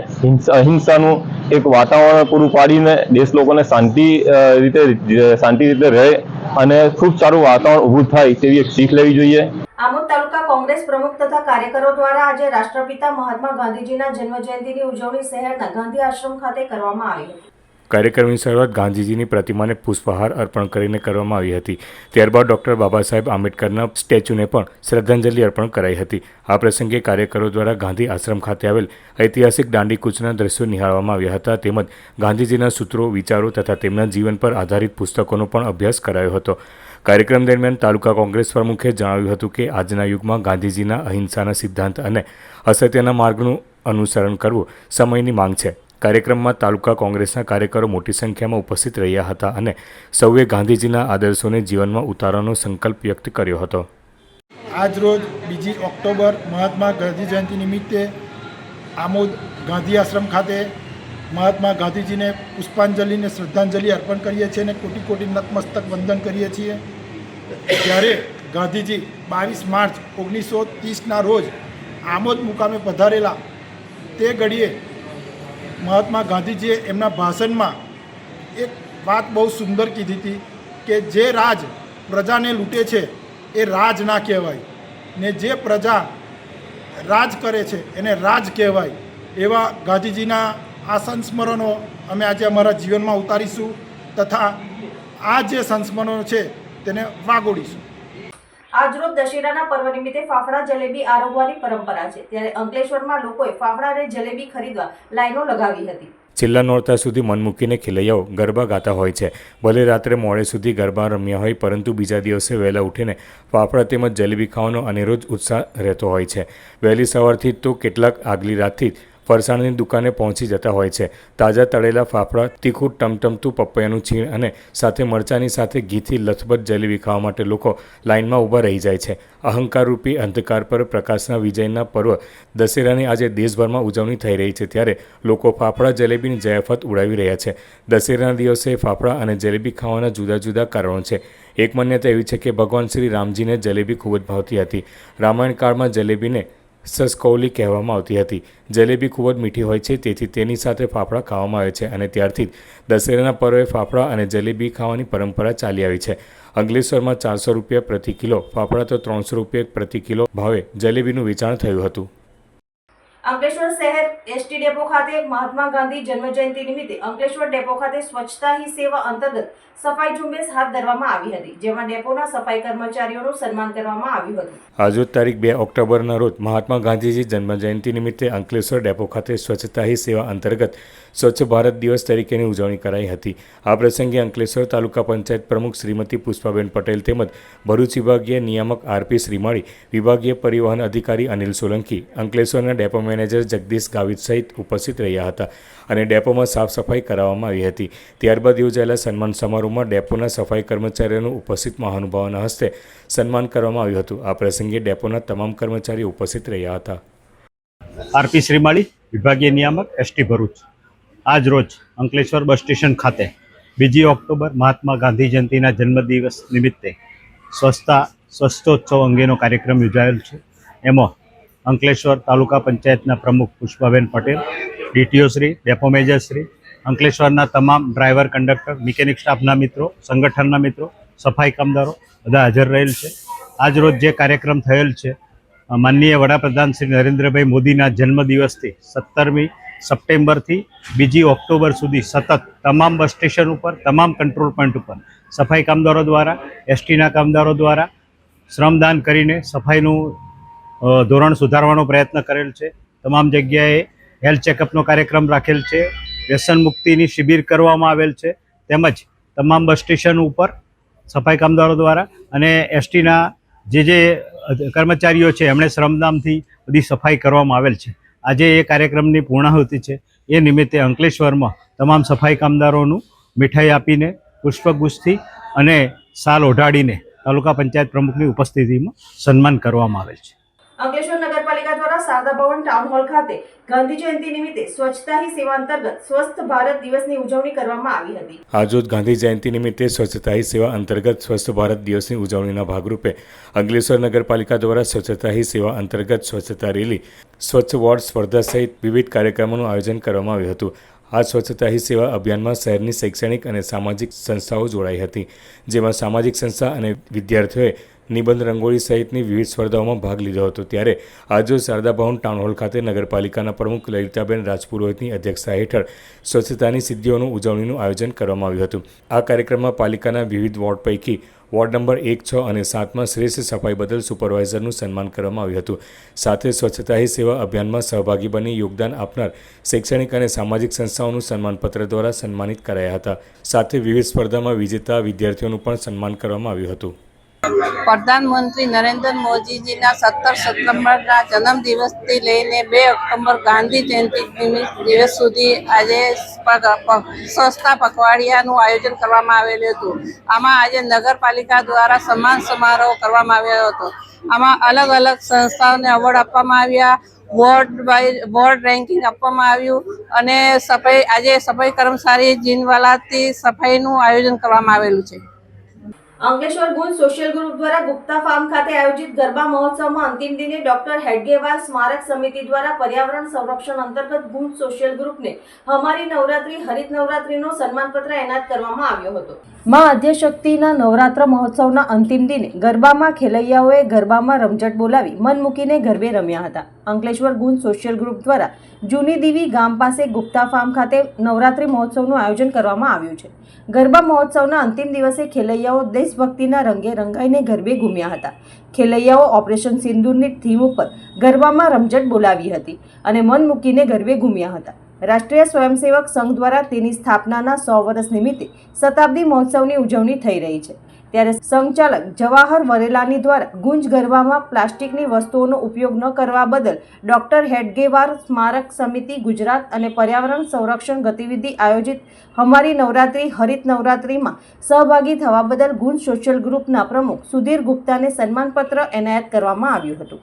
અહિંસાનું એક વાતાવરણ પૂરું પાડીને દેશ લોકોને શાંતિ રીતે રહે અને ખૂબ સારું વાતાવરણ ઊભું થાય તેવી એક શીખ લેવી જોઈએ. આમોદ તાલુકા કોંગ્રેસ પ્રમુખ તથા કાર્યકરો દ્વારા આજે રાષ્ટ્રપિતા મહાત્મા ગાંધીજીના જન્મજયંતિની ઉજવણી શહેરના ગાંધી આશ્રમ ખાતે કરવામાં આવી હતી. કાર્યક્રમની શરૂઆત ગાંધીજીની પ્રતિમાને પુષ્પહાર અર્પણ કરીને કરવામાં આવી હતી. ત્યારબાદ ડૉક્ટર બાબા સાહેબ આંબેડકરના સ્ટેચ્યુને પણ શ્રદ્ધાંજલિ અર્પણ કરાઈ હતી. આ પ્રસંગે કાર્યકરો દ્વારા ગાંધી આશ્રમ ખાતે આવેલ ઐતિહાસિક દાંડીકૂચના દ્રશ્યો નિહાળવામાં આવ્યા હતા. તેમજ ગાંધીજીના સૂત્રો, વિચારો તથા તેમના જીવન પર આધારિત પુસ્તકોનો પણ અભ્યાસ કરાયો હતો. કાર્યક્રમ દરમિયાન તાલુકા કોંગ્રેસ પ્રમુખે જણાવ્યું હતું કે આજના યુગમાં ગાંધીજીના અહિંસાના સિદ્ધાંત અને અસત્યના માર્ગનું અનુસરણ કરવું સમયની માંગ છે. કાર્યક્રમમાં તાલુકા કોંગ્રેસના કાર્યકરો મોટી સંખ્યામાં ઉપસ્થિત રહ્યા હતા અને સૌએ ગાંધીજીના આદર્શોને જીવનમાં ઉતારવાનો સંકલ્પ વ્યક્ત કર્યો હતો. આજરોજ 2 ઓક્ટોબર મહાત્મા ગાંધી જયંતિ નિમિત્તે આમોદ ગાંધી આશ્રમ ખાતે મહાત્મા ગાંધીજીને પુષ્પાંજલિ અને શ્રદ્ધાંજલિ અર્પણ કરીએ છીએ અને કોટી કોટી નતમસ્તક વંદન કરીએ છીએ. જ્યારે ગાંધીજી 22 માર્ચ 1930ના રોજ આમોદ મુકામે પધારેલા તે ઘડીએ મહાત્મા ગાંધીજીએ એમના ભાષણમાં એક વાત બહુ સુંદર કીધી હતી કે જે રાજ પ્રજાને લૂંટે છે એ રાજ ના કહેવાય ને જે પ્રજા રાજ કરે છે એને રાજ કહેવાય. એવા ગાંધીજીના આ સંસ્મરણો અમે આજે અમારા જીવનમાં ઉતારીશું તથા આ જે સંસ્મરણો છે તેને વાગોડીશું. આજરોજ દશેરાના પર્વ નિમિત્તે ફાફડા જલેબી આરોગવાની પરંપરા છે, ત્યારે અંકલેશ્વરમાં લોકોએ ફાફડા અને જલેબી ખરીદવા લાઈનો લગાવી હતી. છેલ્લા નોરતા સુધી મન મૂકીને ખેલૈયાઓ ગરબા ગાતા હોય છે. ભલે રાત્રે મોડે સુધી ગરબા રમ્યા હોય, પરંતુ બીજા દિવસે વહેલા ઉઠીને ફાફડા તેમજ જલેબી ખાવાનો અનેરો જ ઉત્સાહ રહેતો હોય છે. વહેલી સવારથી તો કેટલાક આગલી રાતથી ફરસાણની દુકાને પહોંચી જતા હોય છે. તાજા તળેલા ફાફડા, તીખું ટમટમતું પપૈયાનું છીણ અને સાથે મરચાંની સાથે ઘીથી લથબથ જલેબી ખાવા માટે લોકો લાઇનમાં ઊભા રહી જાય છે. અહંકારરૂપી અંધકાર પર પ્રકાશના વિજયના પર્વ દશેરાની આજે દેશભરમાં ઉજવણી થઈ રહી છે, ત્યારે લોકો ફાફડા જલેબીની જયાફત ઉડાવી રહ્યા છે. દશેરાના દિવસે ફાફડા અને જલેબી ખાવાના જુદા જુદા કારણો છે. એક માન્યતા એવી છે કે ભગવાન શ્રી રામજીને જલેબી ખૂબ જ ભાવતી હતી. રામાયણ કાળમાં જલેબીને સસકૌલી કહેવામાં આવતી હતી. જલેબી ખૂબ જ મીઠી હોય છે, તેથી તેની સાથે ફાફડા ખાવામાં આવે છે અને ત્યારથી જ દશેરાના પર્વે ફાફડા અને જલેબી ખાવાની પરંપરા ચાલી આવી છે. અંકલેશ્વરમાં 400 રૂપિયા પ્રતિ કિલો ફાફડા તો 300 રૂપિયા પ્રતિ કિલો ભાવે જલેબીનું વેચાણ થયું હતું. અંકલેશ્વર શહેર એસટી ડેપો ખાતે મહાત્મા ગાંધી જન્મજયંતિ નિમિત્તે અંકલેશ્વર ડેપો ખાતે સ્વચ્છતા હી સેવા અંતર્ગત સફાઈ ઝુંબેશ હાથ ધરવામાં આવી હતી, જેમાં ડેપોના સફાઈ કર્મચારીઓનું સન્માન કરવામાં આવ્યું હતું. આજરોજ તારીખ 2 ઓક્ટોબરના રોજ મહાત્મા ગાંધીજી જન્મજયંતિ નિમિત્તે અંકલેશ્વર ડેપો ખાતે સ્વચ્છતા હી સેવા અંતર્ગત સ્વચ્છ ભારત દિવસ તરીકેની ઉજવણી કરાઈ હતી. આ પ્રસંગે અંકલેશ્વર તાલુકા પંચાયત પ્રમુખ શ્રીમતી પુષ્પાબેન પટેલ તેમજ ભરૂચ વિભાગીય નિયામક આરપી શ્રીમાળી, વિભાગીય પરિવહન અધિકારી અનિલ સોલંકી, અંકલેશ્વરના ડેપો મેનેજર જગદીશ ગાવિત સહિત ઉપસ્થિત રહ્યા હતા અને ડેપોમાં સાફ સફાઈ કરાવવામાં આવી હતી. ત્યારબાદ યોજાયેલા સન્માન સમારોહમાં ડેપોના સફાઈ કર્મચારીઓનું ઉપસ્થિત મહાનુભાવોના હસ્તે સન્માન કરવામાં આવ્યું હતું. આ પ્રસંગે ડેપોના તમામ કર્મચારીઓ ઉપસ્થિત રહ્યા હતા. આરપી શ્રીમાળી, વિભાગીય નિયામક એસટી ભરૂચ. આજ રોજ અંકલેશ્વર બસ સ્ટેશન ખાતે 2 ઓક્ટોબર મહાત્મા ગાંધી જયંતિના જન્મદિવસ નિમિત્તે સ્વચ્છોત્સવ અંગેનો કાર્યક્રમ યોજાયેલ છે. એમાં અંકલેશ્વર તાલુકા પંચાયતના પ્રમુખ Pushpaben Patel, DTO Shri, depot manager Shri, અંકલેશ્વરના તમામ ડ્રાઈવર, કંડક્ટર, મિકેનિક સ્ટાફના મિત્રો, સંગઠનના મિત્રો, સફાઈ કામદારો બધા હાજર રહેલ છે. આજ રોજ જે કાર્યક્રમ થયેલ છે, માનનીય વડાપ્રધાન શ્રી નરેન્દ્રભાઈ મોદીના જન્મદિવસથી 17મી સપ્ટેમ્બરથી 2 ઓક્ટોબર સુધી સતત તમામ બસ સ્ટેશન ઉપર, તમામ કંટ્રોલ પોઈન્ટ ઉપર સફાઈ કામદારો દ્વારા, એસટીના કામદારો દ્વારા શ્રમદાન કરીને સફાઈનું ધોરણ સુધારવાનો પ્રયત્ન કરેલ છે. તમામ જગ્યાએ હેલ્થ ચેકઅપનો કાર્યક્રમ રાખેલ છે, વ્યસન મુક્તિની શિબિર કરવામાં આવેલ છે, તેમજ તમામ બસ સ્ટેશન ઉપર સફાઈ કામદારો દ્વારા અને એસટીના જે કર્મચારીઓ છે એમણે શ્રમદાનથી બધી સફાઈ કરવામાં આવેલ છે. આજે એ કાર્યક્રમની પૂર્ણાહુતિ છે. એ નિમિત્તે અંકલેશ્વરમાં તમામ સફાઈ કામદારોનું મીઠાઈ આપીને, પુષ્પગુચ્છથી અને શાલ ઓઢાડીને તાલુકા પંચાયત પ્રમુખની ઉપસ્થિતિમાં સન્માન કરવામાં આવેલ છે. અંકલેશ્વર નગરપાલિકા દ્વારા શારદા ભવન ટાઉન હોલ ખાતે ગાંધી જયંતિ નિમિત્તે સ્વચ્છતા હી સેવા અંતર્ગત સ્વસ્થ ભારત દિવસની ઉજવણી કરવામાં આવી હતી. આજરોજ ગાંધી જયંતિ નિમિત્તે સ્વચ્છતા હી સેવા અંતર્ગત સ્વસ્થ ભારત દિવસની ઉજવણીના ભાગરૂપે અંકલેશ્વર નગરપાલિકા દ્વારા સ્વચ્છતા હી સેવા અંતર્ગત સ્વચ્છતા રેલી, સ્વચ્છ વોર્ડ સ્પર્ધા સહિત વિવિધ કાર્યક્રમોનું આયોજન કરવામાં આવ્યું હતું. આ સ્વચ્છતા હી સેવા અભિયાનમાં શહેરની શૈક્ષણિક અને સામાજિક સંસ્થાઓ જોડાઈ હતી, જેમાં સામાજિક સંસ્થા અને વિદ્યાર્થીઓએ નિબંધ રંગોળી સહિતની વિવિધ સ્પર્ધાઓમાં ભાગ લીધો હતો. ત્યારે આજરોજ શારદા ભવન ટાઉન હોલ ખાતે નગરપાલિકાના પ્રમુખ લલિતાબેન રાજપુરોહિતની અધ્યક્ષતા હેઠળ સ્વચ્છતાની સિદ્ધિઓનું ઉજવણીનું આયોજન કરવામાં આવ્યું હતું. આ કાર્યક્રમમાં પાલિકાના વિવિધ વોર્ડ પૈકી વોર્ડ નંબર 1, 6 અને 7માં શ્રેષ્ઠ સફાઈ બદલ સુપરવાઇઝરનું સન્માન કરવામાં આવ્યું હતું. સાથે સ્વચ્છતા હી સેવા અભિયાનમાં સહભાગી બની યોગદાન આપનાર શૈક્ષણિક અને સામાજિક સંસ્થાઓનું સન્માનપત્ર દ્વારા સન્માનિત કરાયા હતા. સાથે વિવિધ સ્પર્ધામાં વિજેતા વિદ્યાર્થીઓનું પણ સન્માન કરવામાં આવ્યું હતું. પ્રધાનમંત્રી નરેન્દ્ર મોદીજીના 17 સપ્ટેમ્બરના જન્મદિવસથી લઈને 2 ઓક્ટોબર ગાંધી જયંતિ દિવસ સુધી આજે સ્વચ્છતા પખવાડિયાનું આયોજન કરવામાં આવેલું હતું. આમાં આજે નગરપાલિકા દ્વારા સન્માન સમારોહ કરવામાં આવ્યો હતો. આમાં અલગ અલગ સંસ્થાઓને એવોર્ડ આપવામાં આવ્યા, વોર્ડ રેન્કિંગ આપવામાં આવ્યું અને આજે સફાઈ કર્મચારી જીનવાલાથી સફાઈનું આયોજન કરવામાં આવેલું છે. અંકલેશ્વર ગુંજ સોશિયલ ગ્રુપ દ્વારા ગુપ્તા ફાર્મ ખાતે આયોજિત ગરબા મહોત્સવમાં અંતિમ દિને ડોક્ટર હેડગેવાર સ્મારક સમિતિ દ્વારા પર્યાવરણ સંરક્ષણ અંતર્ગત ગુંજ સોશિયલ ગ્રુપને હમારી નવરાત્રી હરિત નવરાત્રીનો સન્માનપત્ર એનાયત કરવામાં આવ્યો હતો. માં આદ્યશક્તિના નવરાત્ર મહોત્સવના અંતિમ દિને ગરબામાં ખેલૈયાઓએ ગરબામાં રમઝટ બોલાવી મન મૂકીને ગરબે રમ્યા હતા. અંકલેશ્વર ગુંજ સોશિયલ ગ્રુપ દ્વારા જૂની દીવી ગામ પાસે ગુપ્તા ફાર્મ ખાતે નવરાત્રી મહોત્સવનું આયોજન કરવામાં આવ્યું છે. ગરબા મહોત્સવના અંતિમ દિવસે ખેલૈયાઓ દેશભક્તિના રંગે રંગાઈને ગરબે ઘૂમ્યા હતા. ખેલૈયાઓ ઓપરેશન સિંદૂરની થીમ ઉપર ગરબામાં રમઝટ બોલાવી હતી અને મન મૂકીને ગરબે ઘૂમ્યા હતા. રાષ્ટ્રીય સ્વયંસેવક સંઘ દ્વારા તેની સ્થાપનાના 100 વર્ષ નિમિત્તે શતાબ્દી મહોત્સવની ઉજવણી થઈ રહી છે. ત્યારે સંચાલક જવાહર વરેલાની દ્વારા ગુંજ ગરબામાં પ્લાસ્ટિકની વસ્તુઓનો ઉપયોગ ન કરવા બદલ ડોક્ટર હેડગેવાર સ્મારક સમિતિ ગુજરાત અને પર્યાવરણ સંરક્ષણ ગતિવિધિ આયોજિત હમારી નવરાત્રી હરિત નવરાત્રીમાં સહભાગી થવા બદલ ગુંજ સોશિયલ ગ્રુપના પ્રમુખ સુધીર ગુપ્તાને સન્માનપત્ર એનાયત કરવામાં આવ્યું હતું.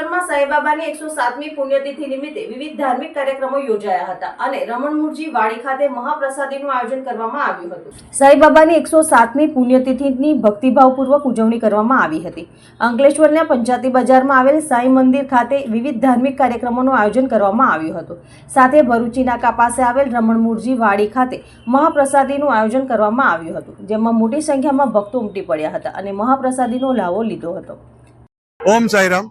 અંકલેશ્વરમાં સાંઈબાબાની 107મી પુણ્યતિથિ નિમિત્તે વિવિધ ધાર્મિક કાર્યક્રમો યોજાયા હતા અને રમણમૂળજી વાડી ખાતે મહાપ્રસાદીનું આયોજન કરવામાં આવ્યું હતું. સાંઈબાબાની 107મી પુણ્યતિથિની ભક્તિભાવપૂર્વક ઉજવણી કરવામાં આવી હતી. અંકલેશ્વરના પંચાયતી બજારમાં આવેલ સાંઈ મંદિર ખાતે વિવિધ ધાર્મિક કાર્યક્રમોનું આયોજન કરવામાં આવ્યું હતું. સાથે ભરૂચી નાકા પાસે આવેલ રમણમૂળજી વાડી ખાતે મહાપ્રસાદીનું આયોજન કરવામાં આવ્યું હતું, જેમાં મોટી સંખ્યામાં ભક્તો ઉમટી પડ્યા હતા અને મહાપ્રસાદીનો લાવો લીધો હતો. ઓમ સાઈરામ.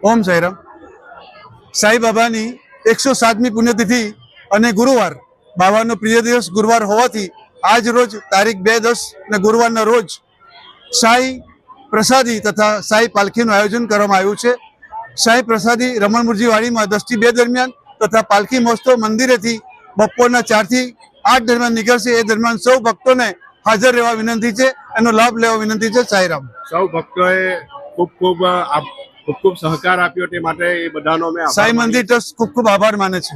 ઓમ સાઈરામ. સાંઈબાબાની 107મી પુણ્યતિથિ અને ગુરુવાર, બાબાનો પ્રિય દિવસ ગુરુવાર હોવાથી આજ રોજ તારીખ 2/10 ને ગુરુવારના રોજ સાંઈ પ્રસાદી તથા સાંઈ પાલખીનું આયોજન કરવામાં આવ્યું છે. સાંઈ પ્રસાદી રમણમૂળજી વાડીમાં 10 થી 2 દરમિયાન તથા પાલખી મહોત્સવ મંદિરેથી બપોરના 4 થી 8 દરમિયાન નીકળશે. એ દરમિયાન સૌ ભક્તોને હાજર રહેવા વિનંતી છે, એનો લાભ લેવા વિનંતી છે. સાંઈરામ. સૌ ભક્તોએ ખૂબ સહકાર આપ્યો તે માટે એ બધાનો અમે સાંઈ મંદિર ટ્રસ્ટ ખૂબ આભાર માને છે.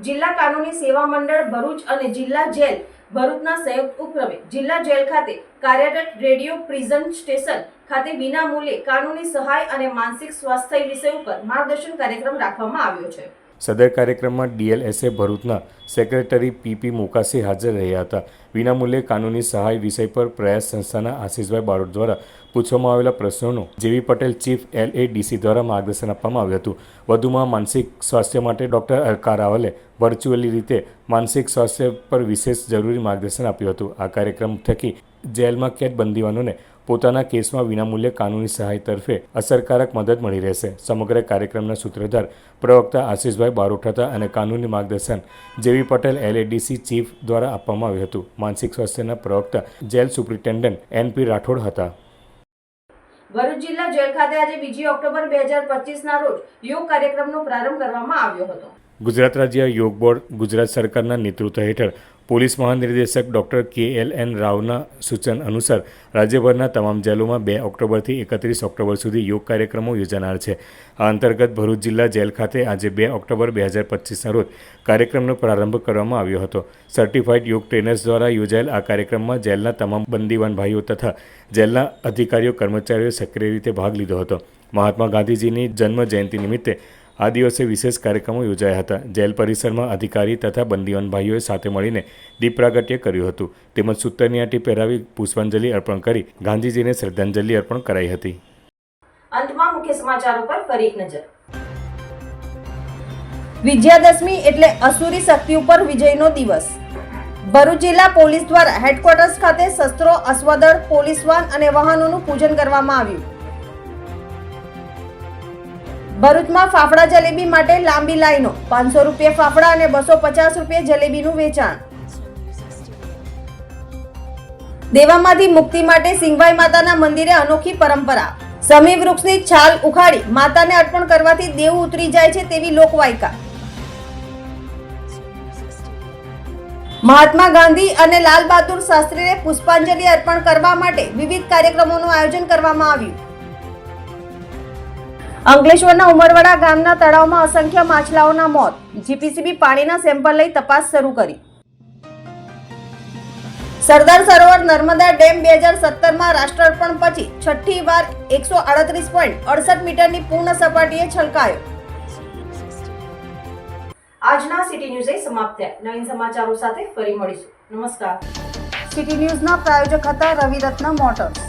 જિલ્લા કાનૂની સેવા મંડળ ભરૂચ અને જિલ્લા જેલ ભરૂચના સંયુક્ત ઉપક્રમે જિલ્લા જેલ ખાતે કાર્યરત રેડિયો પ્રિઝન સ્ટેશન ખાતે વિનામૂલ્યે કાનૂની સહાય અને માનસિક સ્વાસ્થ્ય વિષય ઉપર માર્ગદર્શન કાર્યક્રમ રાખવામાં આવ્યો છે. સદર કાર્યક્રમમાં DLSA ભરૂચના સેક્રેટરી PP મોકાસી હાજર રહ્યા હતા. વિનામૂલ્યે કાનૂની સહાય વિષય પર પ્રયાસ સંસ્થાના આશીષભાઈ બારોટ દ્વારા પૂછવામાં આવેલા પ્રશ્નોનું જેવી પટેલ ચીફ LADC દ્વારા માર્ગદર્શન આપવામાં આવ્યું હતું. વધુમાં માનસિક સ્વાસ્થ્ય માટે ડૉક્ટર અરકા રાવલે વર્ચ્યુઅલી રીતે માનસિક સ્વાસ્થ્ય પર વિશેષ જરૂરી માર્ગદર્શન આપ્યું હતું. આ કાર્યક્રમ થકી જેલમાં કેદ બંદીવાનોને પોતાના કેસમાં વિનામૂલ્યે કાનૂની સહાય તરફે અસરકારક મદદ મળી રહેશે. સમગ્ર કાર્યક્રમના સૂત્રધાર પ્રવક્તા આશીષભાઈ બારોટ હતા અને કાનૂની માર્ગદર્શન જેવી પટેલ LADC ચીફ દ્વારા આપવામાં આવ્યું હતું. માનસિક સ્વાસ્થ્યના પ્રવક્તા જેલ સુપ્રિન્ટેન્ડન્ટ NP રાઠોડ હતા. ભરૂચ જિલ્લા જેલ ખાતે આજે 2 ઓક્ટોબર 2025ના રોજ યોગ કાર્યક્રમનો પ્રારંભ કરવામાં આવ્યો હતો. ગુજરાત રાજ્ય યોગ બોર્ડ ગુજરાત સરકારના નેતૃત્વ હેઠળ પોલીસ મહાનિર્દેશક ડૉક્ટર KLN રાવના સૂચન અનુસાર રાજ્યભરના તમામ જેલોમાં 2 ઓક્ટોબરથી 31 ઓક્ટોબર સુધી યોગ કાર્યક્રમો યોજાનાર છે. આ અંતર્ગત ભરૂચ જિલ્લા જેલ ખાતે આજે 2 ઓક્ટોબર 2025ના રોજ કાર્યક્રમનો પ્રારંભ કરવામાં આવ્યો હતો. સર્ટિફાઈડ યોગ ટ્રેનર્સ દ્વારા યોજાયેલ આ કાર્યક્રમમાં જેલના તમામ બંદીવાન ભાઈઓ તથા જેલના અધિકારીઓ કર્મચારીઓ સક્રિય રીતે ભાગ લીધો હતો. મહાત્મા ગાંધીજીની જન્મ જયંતિ નિમિત્તે આ દિવસે વિશેષ કાર્યક્રમો યોજાયા હતા. જેલ પરિસરમાં અધિકારી તથા બંદીવાન ભાઈઓએ સાથે મળીને દીપ પ્રાગટ્ય કર્યું હતું તેમજ સૂતરની આંટી પહેરાવી પુષ્પાંજલિ અર્પણ કરી ગાંધીજીને શ્રદ્ધાંજલિ અર્પણ કરાઈ હતી. અંતમાં મુખ્ય સમાચારો પર ફરી એક નજર. વિજયાદશમી એટલે અસુરી શક્તિ ઉપર વિજયનો દિવસ. ભરૂચ જિલ્લા પોલીસ દ્વારા હેડક્વાર્ટર્સ ખાતે શસ્ત્રો, અશ્વદળ, પોલીસ વાન અને વાહનોનું પૂજન કરવામાં આવ્યું. ભરૂચમાં ફાફડા જલેબી માટે લાંબી લાઈનો. 500 રૂપિયા ફાફડા અને 250 રૂપિયા જલેબીનું વેચાણ. દેવામાંથી મુક્તિ માટે સિંગભાઈ માતાના મંદિરે અનોખી પરંપરા. સમી વૃક્ષની છાલ ઉખાડી માતાને અર્પણ કરવાથી દેવ ઉતરી જાય છે તેવી લોકવાયકા. મહાત્મા ગાંધી અને લાલ બહાદુર શાસ્ત્રીને પુષ્પાંજલિ અર્પણ કરવા માટે વિવિધ કાર્યક્રમોનું આયોજન કરવામાં આવ્યું. અંકલેશ્વરના ઉમરવાડા ગામના તળાવમાં અસંખ્ય માછલાઓના મોત. GPCB પાણીના સેમ્પલ લઈ તપાસ શરૂ કરી. સરદાર સરોવર નર્મદા ડેમ 2017માં રાષ્ટ્રાર્પણ પછી છઠ્ઠી વાર 138.68 મીટરની પૂર્ણ સપાટીએ છલકાયો. આજના સિટી ન્યૂઝ સમાપ્ત થયા. નવીન સમાચારો સાથે ફરી મળીશું. નમસ્કાર. સિટી ન્યૂઝના પ્રાયોજક હતા રવિરત્ન મોટર્સ.